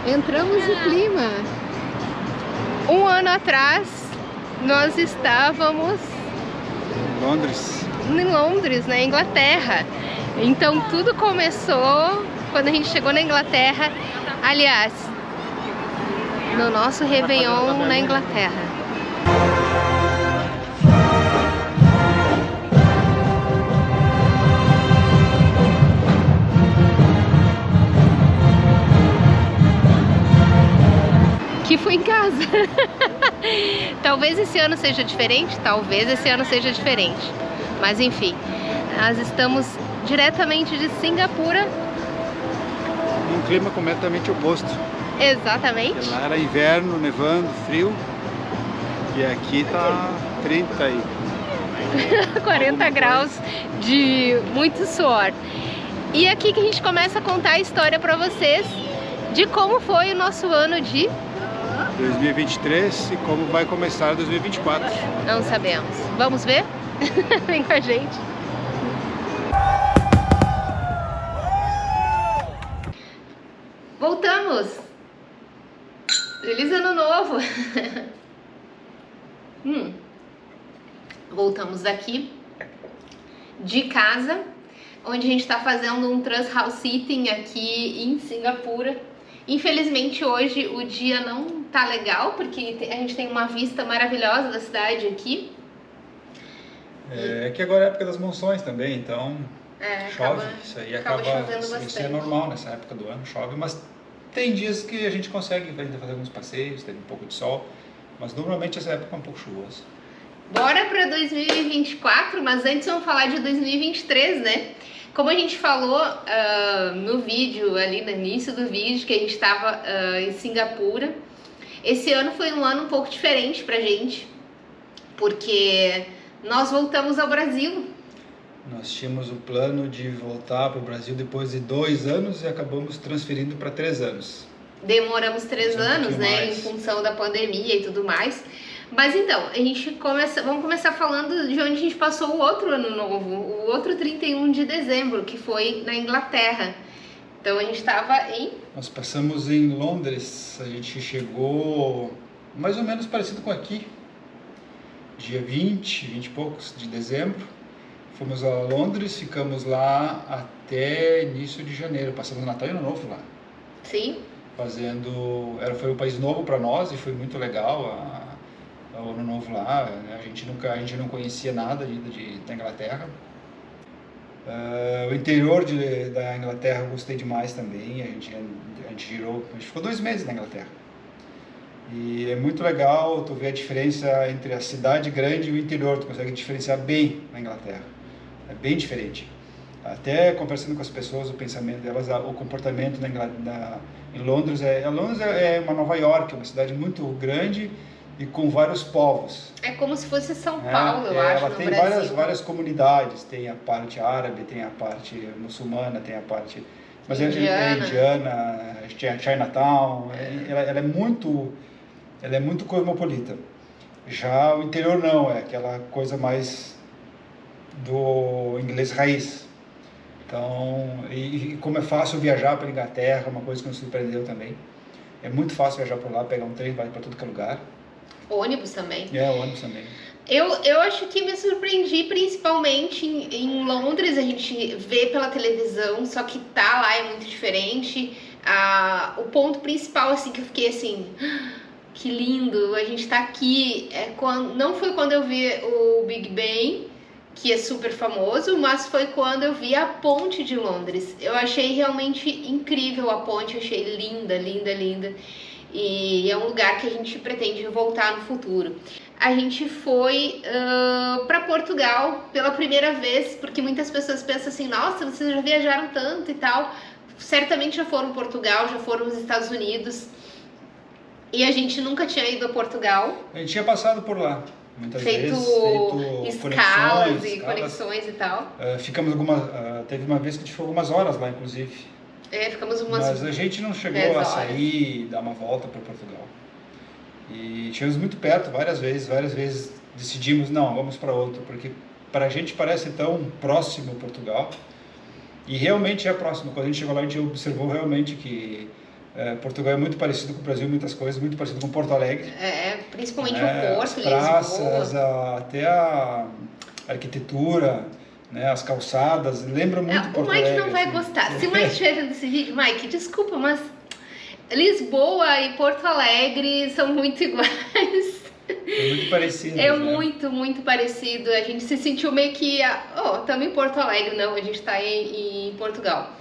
Entramos no clima. Um ano atrás, nós estávamos em Londres, na Inglaterra. Então tudo começou quando a gente chegou na Inglaterra. Aliás, no nosso Réveillon na Inglaterra. Que foi em casa. Talvez esse ano seja diferente, mas enfim, nós estamos diretamente de Singapura. Um clima completamente oposto. Exatamente. Porque lá era inverno, nevando, frio, e aqui tá 30 e 40 graus de muito suor. E aqui que a gente começa a contar a história para vocês de como foi o nosso ano de 2023 e como vai começar 2024. Não sabemos. Vamos ver? Vem com a gente. Voltamos! Feliz ano novo! Voltamos daqui de casa, onde a gente está fazendo um trans house sitting aqui em Singapura. Infelizmente hoje o dia não tá legal, porque a gente tem uma vista maravilhosa da cidade aqui. É que agora é a época das monções também, então chove, isso aí acaba chovendo isso bastante. é normal nessa época do ano, chove, mas tem dias que a gente consegue ainda fazer alguns passeios, tem um pouco de sol, mas normalmente essa época é um pouco chuvosa. Bora para 2024, mas antes vamos falar de 2023, né? Como a gente falou no vídeo, ali no início do vídeo, que a gente estava em Singapura, esse ano foi um ano um pouco diferente pra gente, porque nós voltamos ao Brasil. Nós tínhamos o plano de voltar para o Brasil depois de 2 anos e acabamos transferindo para 3 anos. Demoramos 3 anos, né, em função da pandemia e tudo mais. Mas então, vamos começar falando de onde a gente passou o outro ano novo, o outro 31 de dezembro, que foi na Inglaterra. Então a gente estava Nós passamos em Londres, a gente chegou mais ou menos parecido com aqui, dia 20 e poucos de dezembro. Fomos a Londres, ficamos lá até início de janeiro, passamos Natal e Ano Novo lá. Sim. Foi um país novo para nós e foi muito legal o Ano Novo lá. A gente não conhecia nada da Inglaterra. O interior da Inglaterra eu gostei demais também. A gente ficou 2 meses na Inglaterra. E é muito legal tu ver a diferença entre a cidade grande e o interior. Tu consegue diferenciar bem na Inglaterra. É bem diferente. Até conversando com as pessoas, o pensamento delas, o comportamento em Londres Londres é uma Nova York, é uma cidade muito grande e com vários povos. É como se fosse São Paulo, eu acho, ela no tem Brasil. várias comunidades, tem a parte árabe, tem a parte muçulmana, tem a parte indiana, Chinatown. Ela é muito cosmopolita. Já o interior não, é aquela coisa mais do inglês raiz. Então, e como é fácil viajar pela Inglaterra, uma coisa que nos surpreendeu também. É muito fácil viajar por lá, pegar um trem, vai para tudo que é lugar. Ônibus também. Ônibus também. Eu acho que me surpreendi principalmente em Londres, a gente vê pela televisão, só que tá lá é muito diferente. O ponto principal, assim, que eu fiquei assim, que lindo, a gente tá aqui, não foi quando eu vi o Big Ben, que é super famoso, mas foi quando eu vi a ponte de Londres. Eu achei realmente incrível a ponte, eu achei linda, linda, linda. E é um lugar que a gente pretende voltar no futuro. A gente foi para Portugal pela primeira vez, porque muitas pessoas pensam assim, nossa, vocês já viajaram tanto e tal. Certamente já foram Portugal, já foram nos Estados Unidos. E a gente nunca tinha ido a Portugal. A gente tinha passado por lá. Muitas feito escalas e conexões e tal. Teve uma vez que a gente ficou algumas horas lá, inclusive. Ficamos umas. Mas a gente não chegou a sair e dar uma volta para Portugal. E estivemos muito perto várias vezes decidimos, não, vamos para outro, porque para a gente parece tão próximo Portugal. E realmente é próximo. Quando a gente chegou lá, a gente observou realmente que Portugal é muito parecido com o Brasil, muitas coisas, muito parecido com Porto Alegre. Principalmente o Porto, as praças, até a arquitetura, né, as calçadas, lembra muito Porto Alegre. O Mike não vai gostar. Se o Mike estiver vendo esse vídeo, Mike, desculpa, mas Lisboa e Porto Alegre são muito iguais. É muito parecido. Muito parecido. A gente se sentiu meio que, estamos em Porto Alegre, não, a gente está em Portugal.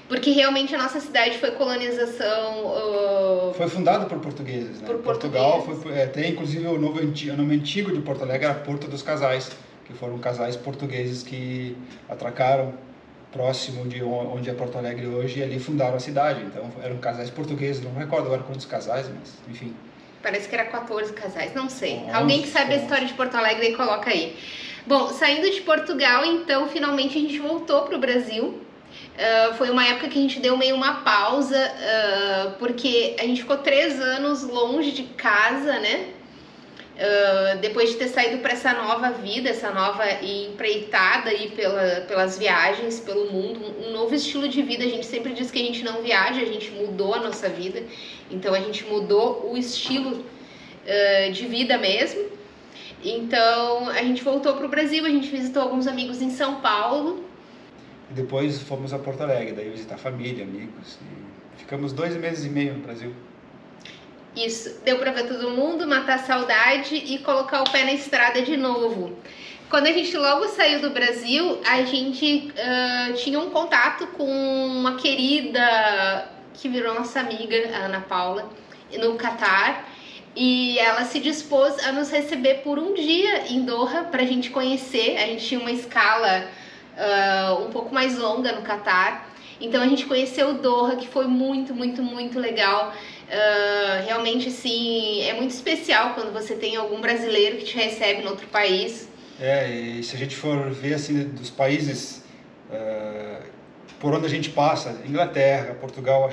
Porque realmente a nossa cidade foi colonização... Foi fundada por portugueses, né? Portugal tem inclusive o nome antigo de Porto Alegre era Porto dos Casais, que foram casais portugueses que atracaram próximo de onde é Porto Alegre hoje e ali fundaram a cidade. Então eram casais portugueses, não recordo agora quantos casais, mas enfim. Parece que era 14 casais, não sei. Alguém que sabe a história de Porto Alegre aí, coloca aí. Bom, saindo de Portugal, então, finalmente a gente voltou para o Brasil. Foi uma época que a gente deu meio uma pausa, porque a gente ficou 3 anos longe de casa, né? Depois de ter saído para essa nova vida, essa nova empreitada aí pelas viagens, pelo mundo, um novo estilo de vida. A gente sempre diz que a gente não viaja, a gente mudou a nossa vida, então a gente mudou o estilo de vida mesmo. Então a gente voltou para o Brasil, a gente visitou alguns amigos em São Paulo. E depois fomos a Porto Alegre, daí visitar família, amigos, e ficamos 2 meses e meio no Brasil. Isso, deu pra ver todo mundo, matar a saudade e colocar o pé na estrada de novo. Quando a gente logo saiu do Brasil, a gente tinha um contato com uma querida que virou nossa amiga, a Ana Paula, no Catar. E ela se dispôs a nos receber por um dia em Doha pra gente conhecer. A gente tinha uma escala um pouco mais longa no Catar. Então a gente conheceu Doha, que foi muito legal. Realmente, assim, é muito especial quando você tem algum brasileiro que te recebe em outro país. E se a gente for ver, assim, dos países por onde a gente passa, Inglaterra, Portugal,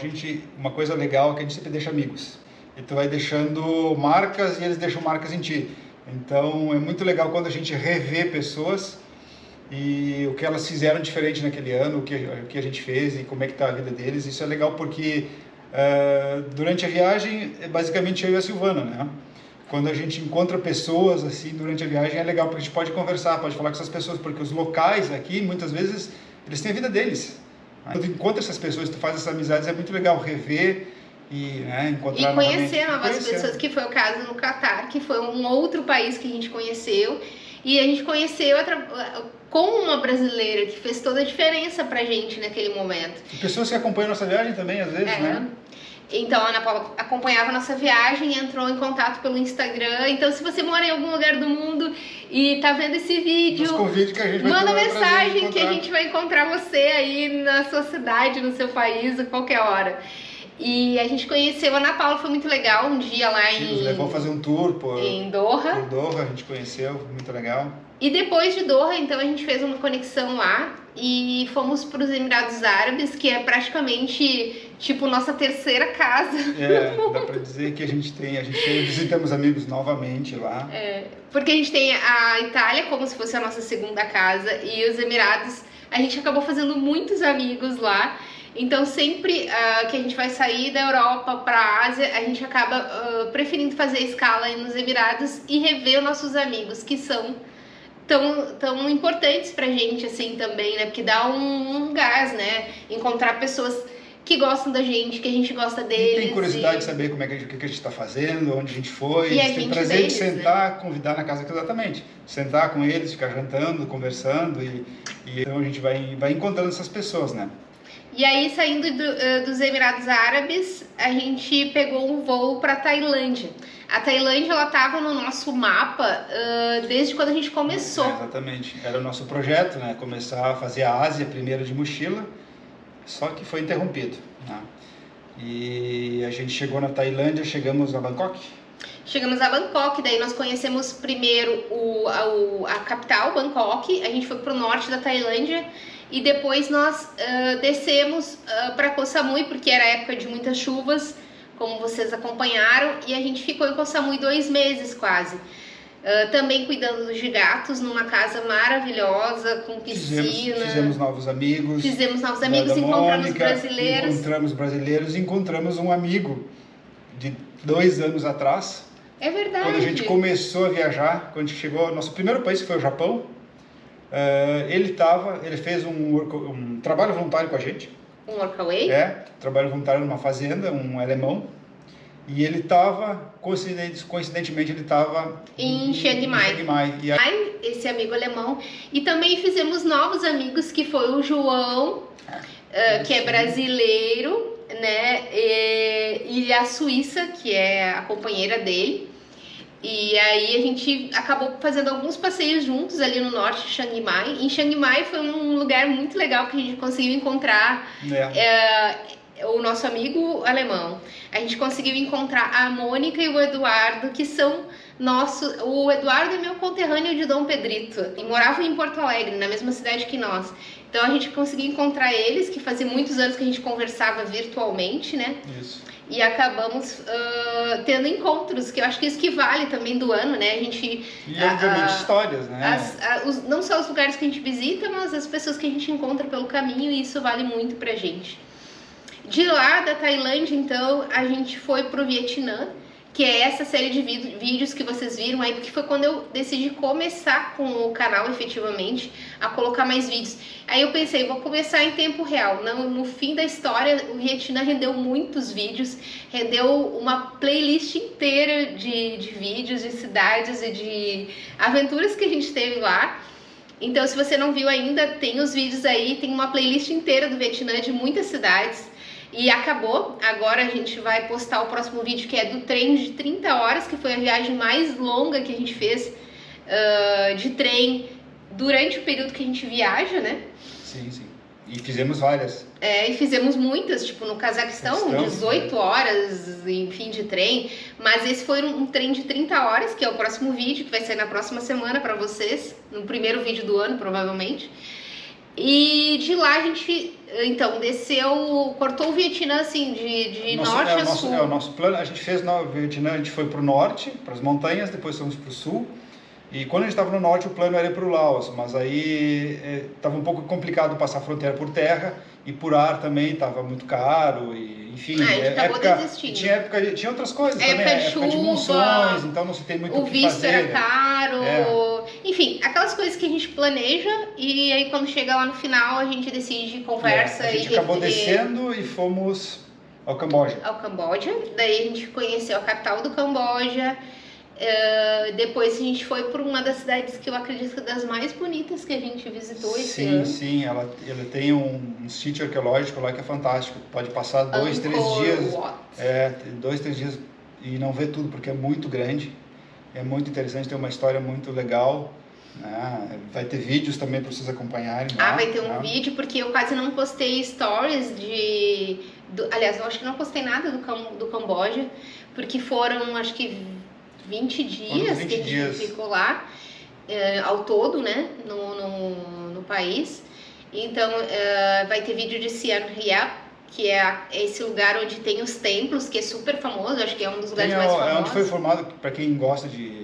uma coisa legal é que a gente sempre deixa amigos. E tu vai deixando marcas e eles deixam marcas em ti. Então é muito legal quando a gente revê pessoas e o que elas fizeram diferente naquele ano, o que a gente fez e como é que está a vida deles. Isso é legal porque durante a viagem, basicamente eu e a Silvana, né? Quando a gente encontra pessoas assim durante a viagem é legal porque a gente pode conversar, pode falar com essas pessoas, porque os locais aqui, muitas vezes, eles têm a vida deles. Quando tu encontra essas pessoas, tu faz essas amizades, é muito legal rever e encontrar e conhecer novas pessoas, que foi o caso no Catar, que foi um outro país que a gente conheceu. E a gente conheceu com uma brasileira que fez toda a diferença pra gente naquele momento. E pessoas que acompanham nossa viagem também, às vezes, né? Então a Ana Paula acompanhava a nossa viagem, entrou em contato pelo Instagram. Então se você mora em algum lugar do mundo e tá vendo esse vídeo, que a gente vai manda mensagem que a gente vai encontrar você aí na sua cidade, no seu país, a qualquer hora. E a gente conheceu a Ana Paula, foi muito legal, um dia lá nos levou a fazer um tour em Doha. Por Doha, a gente conheceu, foi muito legal. E depois de Doha, então a gente fez uma conexão lá e fomos para os Emirados Árabes, que é praticamente tipo nossa terceira casa. Dá para dizer que a gente visitamos amigos novamente lá. Porque a gente tem a Itália como se fosse a nossa segunda casa e os Emirados, a gente acabou fazendo muitos amigos lá. Então sempre que a gente vai sair da Europa para a Ásia, a gente acaba preferindo fazer escala nos Emirados e rever os nossos amigos, que são tão importantes pra gente assim também, né? Porque dá um gás, né? Encontrar pessoas que gostam da gente, que a gente gosta deles. E tem curiosidade de saber como é que o que a gente está fazendo, onde a gente foi. E a tem gente prazer deles, de sentar, convidar na casa, exatamente. Sentar com eles, ficar jantando, conversando e então a gente vai encontrando essas pessoas, né? E aí, saindo dos Emirados Árabes, a gente pegou um voo para Tailândia. A Tailândia, ela estava no nosso mapa desde quando a gente começou. Exatamente. Era o nosso projeto, né? Começar a fazer a Ásia primeiro de mochila, só que foi interrompido, né? E a gente chegou na Tailândia, chegamos a Bangkok. Chegamos a Bangkok, daí nós conhecemos primeiro a capital, Bangkok. A gente foi para o norte da Tailândia. E depois nós descemos para Koh Samui, porque era época de muitas chuvas, como vocês acompanharam, e a gente ficou em Koh Samui 2 meses quase. Também cuidando de gatos numa casa maravilhosa, com piscina. Fizemos novos amigos. Encontramos brasileiros. Encontramos um amigo de 2 anos atrás. É verdade. Quando a gente começou a viajar, quando a gente chegou, nosso primeiro país que foi o Japão, ele fez um trabalho voluntário com a gente. Um workaway? Trabalho voluntário numa fazenda, um alemão. E ele estava, coincidentemente, ele estava em Chiang Mai. Esse amigo alemão. E também fizemos novos amigos, que foi o João, que é brasileiro, né? E a Suíça, que é a companheira dele. E aí a gente acabou fazendo alguns passeios juntos ali no norte de Chiang Mai. Em Chiang Mai foi um lugar muito legal que a gente conseguiu encontrar o nosso amigo alemão. A gente conseguiu encontrar a Mônica e o Eduardo, que são o Eduardo é meu conterrâneo de Dom Pedrito e moravam em Porto Alegre, na mesma cidade que nós. Então a gente conseguiu encontrar eles, que fazia muitos anos que a gente conversava virtualmente, né? Isso. E acabamos tendo encontros, que eu acho que isso que vale também do ano, né? A gente... E obviamente histórias, né? Não só os lugares que a gente visita, mas as pessoas que a gente encontra pelo caminho, e isso vale muito pra gente. De lá, da Tailândia, então, a gente foi pro Vietnã, que é essa série de vídeos que vocês viram aí, porque foi quando eu decidi começar com o canal, efetivamente, a colocar mais vídeos. Aí eu pensei, vou começar em tempo real. No fim da história, o Vietnã rendeu muitos vídeos, rendeu uma playlist inteira de vídeos, de cidades e de aventuras que a gente teve lá. Então, se você não viu ainda, tem os vídeos aí, tem uma playlist inteira do Vietnã, de muitas cidades. E acabou, agora a gente vai postar o próximo vídeo, que é do trem de 30 horas, que foi a viagem mais longa que a gente fez de trem durante o período que a gente viaja, né? Sim. E fizemos várias. E fizemos muitas, tipo no Cazaquistão, 18 horas, enfim, de trem. Mas esse foi um trem de 30 horas, que é o próximo vídeo, que vai sair na próxima semana pra vocês, no primeiro vídeo do ano, provavelmente. E de lá a gente, então, desceu, cortou o Vietnã, assim, de norte a sul. O nosso plano, a gente fez no Vietnã, a gente foi pro norte, para as montanhas, depois fomos pro sul. E quando a gente estava no norte, o plano era ir para o Laos, mas aí estava um pouco complicado passar a fronteira por terra, e por ar também estava muito caro, e, enfim, a gente acabou desistindo. Tinha outras coisas também, época de monções, então não se tem muito o que fazer. O visto era caro, enfim, aquelas coisas que a gente planeja, e aí quando chega lá no final a gente decide, conversa. A gente acabou descendo e fomos ao Camboja. Daí a gente conheceu a capital do Camboja. Depois a gente foi por uma das cidades que eu acredito que é das mais bonitas que a gente visitou esse ano. Sim, ela tem um sítio arqueológico lá que é fantástico. Pode passar 2, 3 dias. 2, 3 dias e não ver tudo, porque é muito grande. É muito interessante, tem uma história muito legal. Vai ter vídeos também para vocês acompanharem. Vai ter um vídeo, porque eu quase não postei stories aliás, eu acho que não postei nada do Camboja, porque foram, acho que 20 dias que a gente ficou lá, ao todo, né, no país. Então, vai ter vídeo de Siem Reap, que é esse lugar onde tem os templos, que é super famoso, acho que é um dos lugares mais famosos. É onde foi filmado, para quem gosta de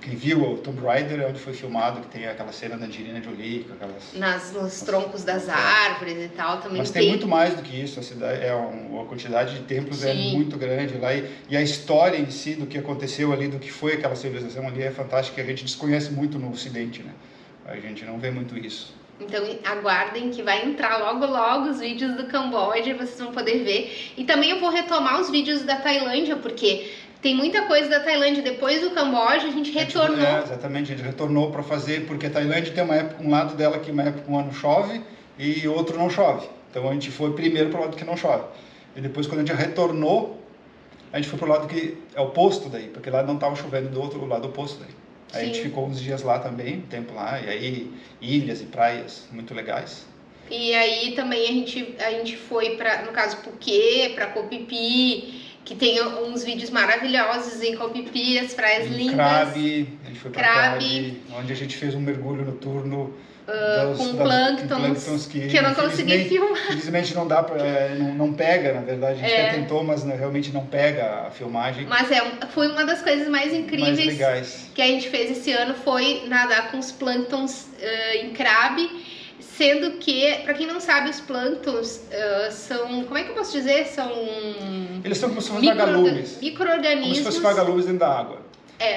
quem viu o Tomb Raider, é onde foi filmado, que tem aquela cena da Angelina Jolie, com aquelas... Nos troncos das árvores e tal, também. Mas tem muito mais do que isso, a cidade, a quantidade de templos é muito grande lá, e a história em si do que aconteceu ali, do que foi aquela civilização ali, é fantástica, que a gente desconhece muito no Ocidente, né? A gente não vê muito isso. Então aguardem que vai entrar logo os vídeos do Camboja, vocês vão poder ver. E também eu vou retomar os vídeos da Tailândia, porque... tem muita coisa da Tailândia. Depois do Camboja, a gente retornou. Exatamente, a gente retornou para fazer, porque a Tailândia tem um lado dela que uma época um ano chove e outro não chove. Então a gente foi primeiro para o lado que não chove. E depois, quando a gente retornou, a gente foi para o lado que é oposto daí, porque lá não estava chovendo, do outro lado oposto daí. Aí a gente ficou uns dias lá também, um tempo lá, e aí ilhas e praias muito legais. E aí também a gente foi para, no caso, Phuket, para Koh Phi Phi, que tem uns vídeos maravilhosos em Koh Phi Phi, as praias lindas. A gente foi para Krabi, onde a gente fez um mergulho noturno com plânctons que eu não consegui filmar. Infelizmente não dá não pega, na verdade. A gente até tentou, mas realmente não pega a filmagem. Mas foi uma das coisas mais incríveis que a gente fez esse ano, foi nadar com os plânctons em Crabe, sendo que, para quem não sabe, os plânctons são, como é que eu posso dizer? Eles são como se fossem vagalumes. Micro-organismos. Como se fossem vagalumes dentro da água.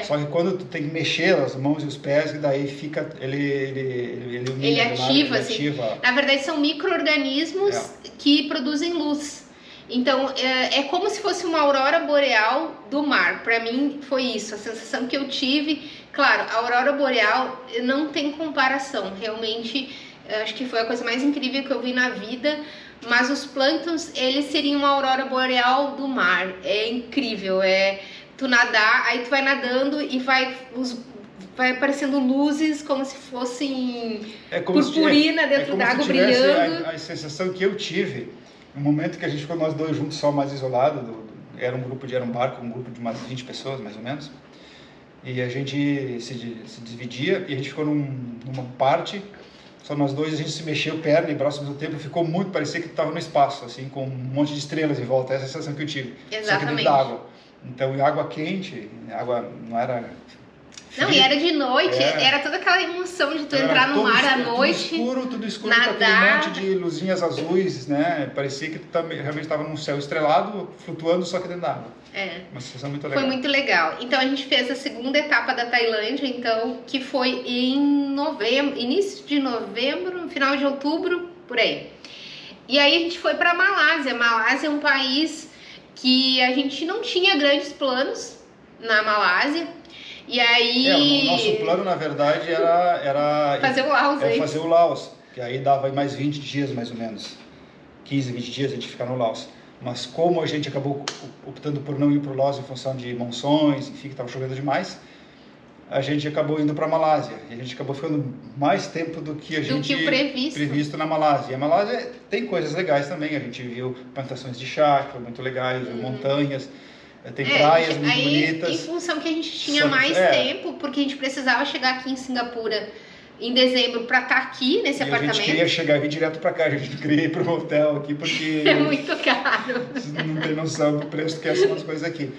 Só que quando tu tem que mexer as mãos e os pés, daí fica, ele ativa, assim. Ativa. Na verdade, são micro-organismos que produzem luz. Então, é como se fosse uma aurora boreal do mar. Para mim, foi isso, a sensação que eu tive. Claro, a aurora boreal não tem comparação. Realmente, acho que foi a coisa mais incrível que eu vi na vida. Mas os plânctons, eles seriam uma aurora boreal do mar. É incrível, tu nadar, aí tu vai nadando e vai aparecendo luzes como se fossem purpurina dentro da água brilhando. A sensação que eu tive no momento que a gente ficou nós dois juntos, só mais isolado, era um barco, um grupo de umas 20 pessoas mais ou menos, e a gente se dividia e a gente ficou numa parte, só nós dois, a gente se mexeu perna e braço ao mesmo tempo, ficou muito, parecia que tu estava no espaço, assim, com um monte de estrelas em volta. Essa é a sensação que eu tive. Exatamente. Só que dentro da água. Então, em água quente, água não era fria. Não, e era de noite, era toda aquela emoção de tu entrar no mar à noite, tudo escuro, nadar, com aquele monte de luzinhas azuis, né? Parecia que tu realmente estava num céu estrelado, flutuando, só que dentro da água. Uma sensação muito legal. Foi muito legal. Então, a gente fez a segunda etapa da Tailândia, então, que foi em novembro, início de novembro, final de outubro, por aí. E aí a gente foi para Malásia. Malásia é um país que a gente não tinha grandes planos na Malásia. E aí... o nosso plano, na verdade, era fazer o Laos. Fazer o Laos, que aí dava mais 20 dias, mais ou menos. 15, 20 dias a gente ficar no Laos. Mas como a gente acabou optando por não ir para o Laos em função de monções, enfim, que estava chovendo demais, a gente acabou indo para a Malásia. E a gente acabou ficando mais tempo do que o previsto na Malásia. E a Malásia tem coisas legais também. A gente viu plantações de chá, que foi muito legais, viu montanhas, tem praias muito bonitas. Em função que a gente tinha mais tempo, porque a gente precisava chegar aqui em Singapura em dezembro para estar aqui nesse apartamento. A gente queria chegar e vir direto para cá, a gente não queria ir para o hotel aqui porque... É muito caro. Vocês não tem noção do preço que são as coisas aqui.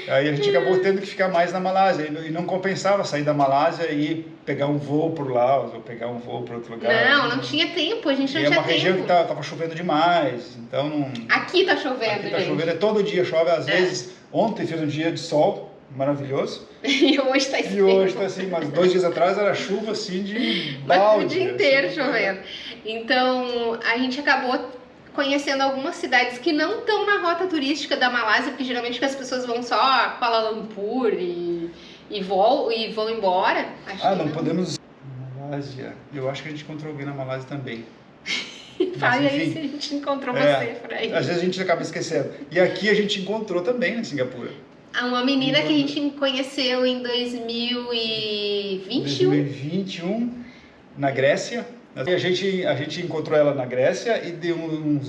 Aí a gente acabou tendo que ficar mais na Malásia e não compensava sair da Malásia e pegar um voo por Laos ou pegar um voo para outro lugar. Não tinha tempo, a gente não tinha tempo. É uma região que tava chovendo demais, então não... Aqui tá chovendo, Aqui tá chovendo, todo dia chove, às vezes. Ontem fez um dia de sol maravilhoso. E hoje tá assim. E hoje tá assim, mas 2 dias atrás era chuva assim de balde. O dia inteiro assim, chovendo. Então, a gente acabou conhecendo algumas cidades que não estão na rota turística da Malásia, porque geralmente as pessoas vão só a Kuala Lumpur e vão embora. Não podemos... Malásia. Eu acho que a gente encontrou alguém na Malásia também. Fale aí se a gente encontrou você por aí. Às vezes a gente acaba esquecendo. E aqui a gente encontrou também em Singapura. Uma menina que a gente conheceu em 2021, na Grécia. A gente encontrou ela na Grécia e de um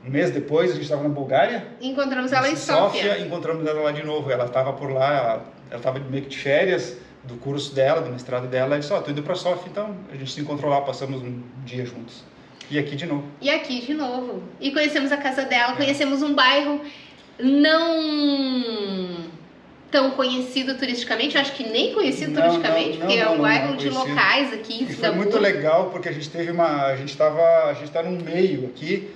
mês depois a gente estava na Bulgária. Encontramos ela em Sófia. Encontramos ela lá de novo. Ela estava por lá, ela estava meio que de férias do curso dela, do mestrado dela. Ela disse, tô indo para Sófia, então a gente se encontrou lá, passamos um dia juntos. E aqui de novo. E conhecemos a casa dela, conhecemos um bairro não tão conhecido turisticamente, eu acho que nem conhecido turisticamente, porque é um bairro de locais aqui em Singapura. Foi muito legal porque a gente a gente está num meio aqui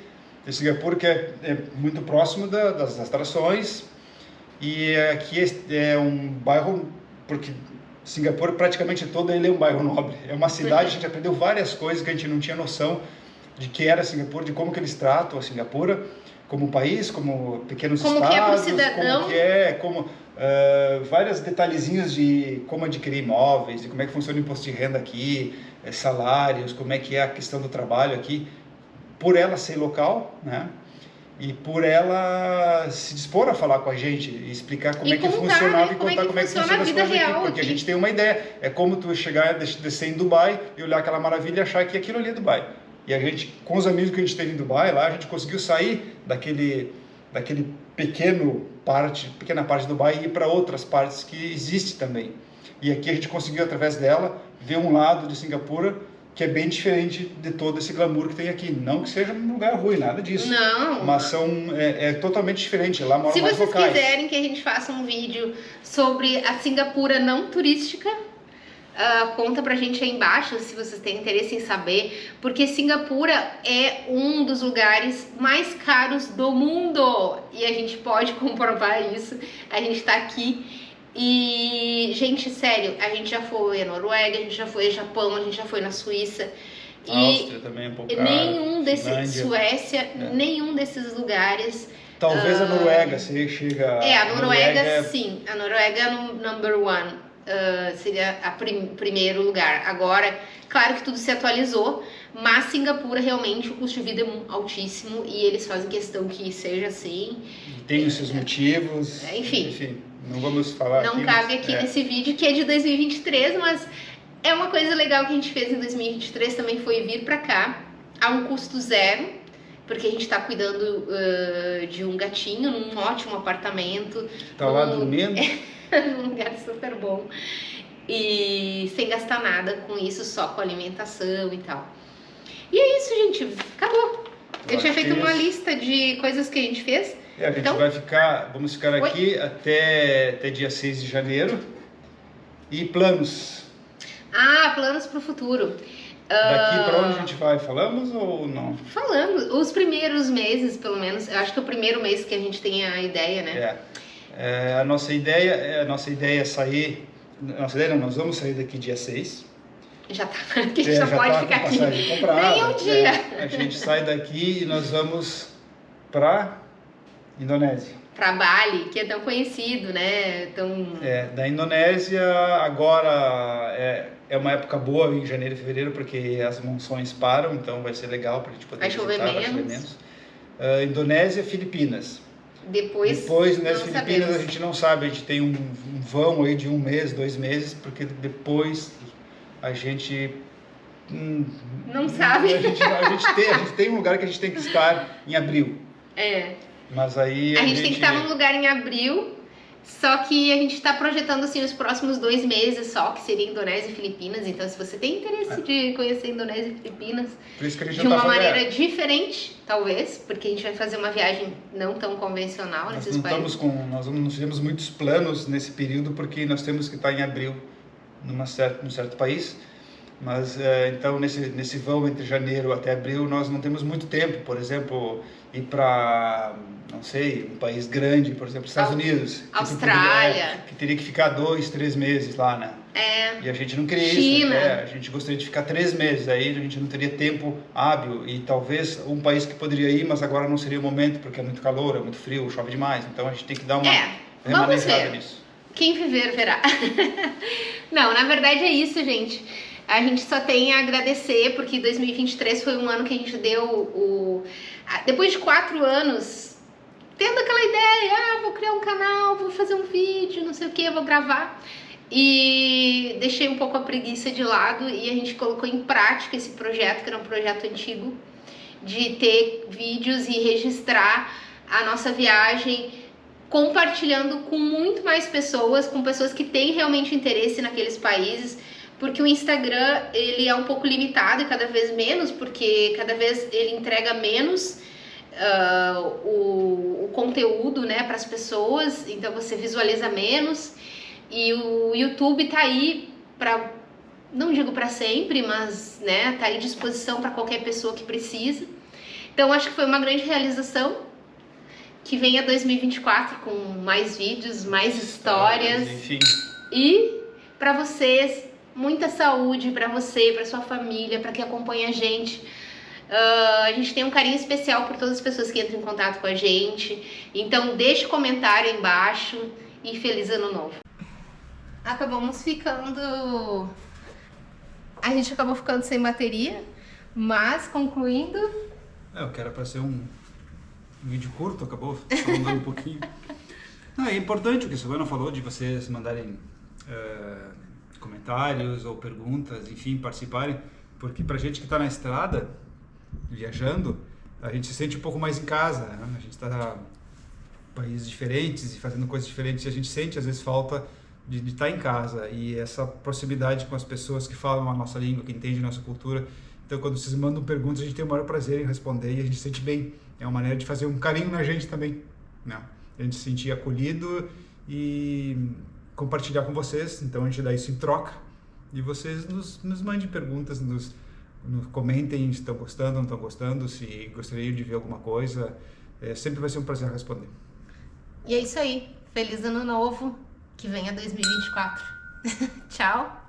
de Singapura que é muito próximo das atrações, e aqui é um bairro, porque Singapura praticamente todo ele é um bairro nobre, é uma cidade, a gente aprendeu várias coisas que a gente não tinha noção de que era Singapura, de como que eles tratam a Singapura como país, como pequenos estados, que é pro cidadão, vários detalhezinhos de como adquirir imóveis, de como é que funciona o imposto de renda aqui, salários, como é que é a questão do trabalho aqui, por ela ser local, né? E por ela se dispor a falar com a gente e explicar como é que funcionava e contar como é que funciona as coisas aqui, porque a gente tem uma ideia, é como tu chegar, descer em Dubai e olhar aquela maravilha e achar que aquilo ali é Dubai. E a gente, com os amigos que a gente teve em Dubai, lá a gente conseguiu sair daquele pequena parte de Dubai e ir para outras partes que existe também. E aqui a gente conseguiu, através dela, ver um lado de Singapura que é bem diferente de todo esse glamour que tem aqui. Não que seja um lugar ruim, nada disso. Não. Mas é totalmente diferente. Lá moram mais locais. Se vocês quiserem que a gente faça um vídeo sobre a Singapura não turística, conta pra gente aí embaixo se vocês têm interesse em saber, porque Singapura é um dos lugares mais caros do mundo e a gente pode comprovar isso. A gente tá aqui e, gente, sério, a gente já foi à Noruega, a gente já foi ao Japão, a gente já foi na Suíça. Áustria também é um pouco caro. Nenhum desses, Suécia, nenhum desses lugares. Talvez a Noruega, se chega. A Noruega sim, a Noruega é no number one, seria o primeiro lugar. Agora, claro que tudo se atualizou, mas Singapura realmente o custo de vida é altíssimo e eles fazem questão que seja assim. Tem os seus motivos. Enfim, não vamos falar. Não cabe aqui nesse vídeo que é de 2023, mas é uma coisa legal que a gente fez em 2023 também foi vir pra cá a um custo zero, porque a gente tá cuidando de um gatinho num ótimo apartamento. Tá lá dormindo? Num lugar super bom. E sem gastar nada com isso, só com alimentação e tal. E é isso, gente. Acabou. Eu tinha feito uma lista de coisas que a gente fez. A gente vamos ficar aqui até dia 6 de janeiro. E planos? Planos pro futuro. Daqui pra onde a gente vai? Falamos ou não? Falamos. Os primeiros meses, pelo menos. Eu acho que é o primeiro mês que a gente tem a ideia, né? A nossa ideia é sair. Nossa ideia não, nós vamos sair daqui dia 6. Já tá, porque a gente não pode ficar aqui nem um dia. A gente sai daqui e nós vamos pra Indonésia. Pra Bali, que é tão conhecido, né? Da Indonésia agora é uma época boa em janeiro e fevereiro, porque as monções param, então vai ser legal pra gente poder vai chover menos. Indonésia, Filipinas. Depois nas Filipinas sabemos. A gente não sabe, a gente tem um vão aí de 1 mês, 2 meses, porque depois a gente não sabe. A gente tem um lugar que a gente tem que estar em abril. Mas aí a gente tem que estar num lugar em abril, só que a gente está projetando assim os próximos 2 meses só, que seria Indonésia e Filipinas. Então, se você tem interesse de conhecer Indonésia e Filipinas de uma maneira diferente, talvez, porque a gente vai fazer uma viagem não tão convencional nesses países. Nós não fizemos muitos planos nesse período, porque nós temos que estar em abril num certo país. Mas então nesse vão entre janeiro até abril nós não temos muito tempo. Por exemplo, ir para, não sei, um país grande, por exemplo, Estados Unidos, Austrália, que teria que ficar 2, 3 meses lá, né? E a gente não queria isso, né? A gente gostaria de ficar 3 meses, aí a gente não teria tempo hábil, e talvez um país que poderia ir, mas agora não seria o momento, porque é muito calor, é muito frio, chove demais, então a gente tem que dar uma remanejada nisso. Quem viver verá. Não, na verdade é isso, gente. A gente só tem a agradecer, porque 2023 foi um ano que a gente deu depois de 4 anos, tendo aquela ideia, vou criar um canal, vou fazer um vídeo, não sei o que, vou gravar. E deixei um pouco a preguiça de lado e a gente colocou em prática esse projeto, que era um projeto antigo, de ter vídeos e registrar a nossa viagem, compartilhando com muito mais pessoas, com pessoas que têm realmente interesse naqueles países. Porque o Instagram, ele é um pouco limitado e cada vez menos, porque cada vez ele entrega menos o conteúdo, né, para as pessoas, então você visualiza menos. E o YouTube tá aí para, não digo para sempre, mas né, tá aí à disposição para qualquer pessoa que precisa. Então acho que foi uma grande realização. Que venha 2024 com mais vídeos, mais histórias. Enfim. E para vocês, muita saúde para você, para sua família, para quem acompanha a gente. A gente tem um carinho especial por todas as pessoas que entram em contato com a gente. Então deixe comentário aí embaixo e feliz ano novo. Acabamos ficando... A gente acabou ficando sem bateria, mas concluindo... Eu quero para ser um vídeo curto, acabou só andando um pouquinho. Não, é importante o que a Silvana falou, de vocês mandarem comentários ou perguntas, enfim, participarem, porque pra gente que está na estrada, viajando, a gente se sente um pouco mais em casa, né? A gente está em países diferentes e fazendo coisas diferentes, e a gente sente às vezes falta de estar em casa e essa proximidade com as pessoas que falam a nossa língua, que entendem a nossa cultura. Então, quando vocês mandam perguntas, a gente tem o maior prazer em responder e a gente se sente bem. É uma maneira de fazer um carinho na gente também, né? A gente se sentir acolhido e compartilhar com vocês. Então, a gente dá isso em troca e vocês nos mandem perguntas, nos comentem se estão gostando, não estão gostando, se gostariam de ver alguma coisa. Sempre vai ser um prazer responder. E é isso aí. Feliz ano novo. Que venha 2024. Tchau.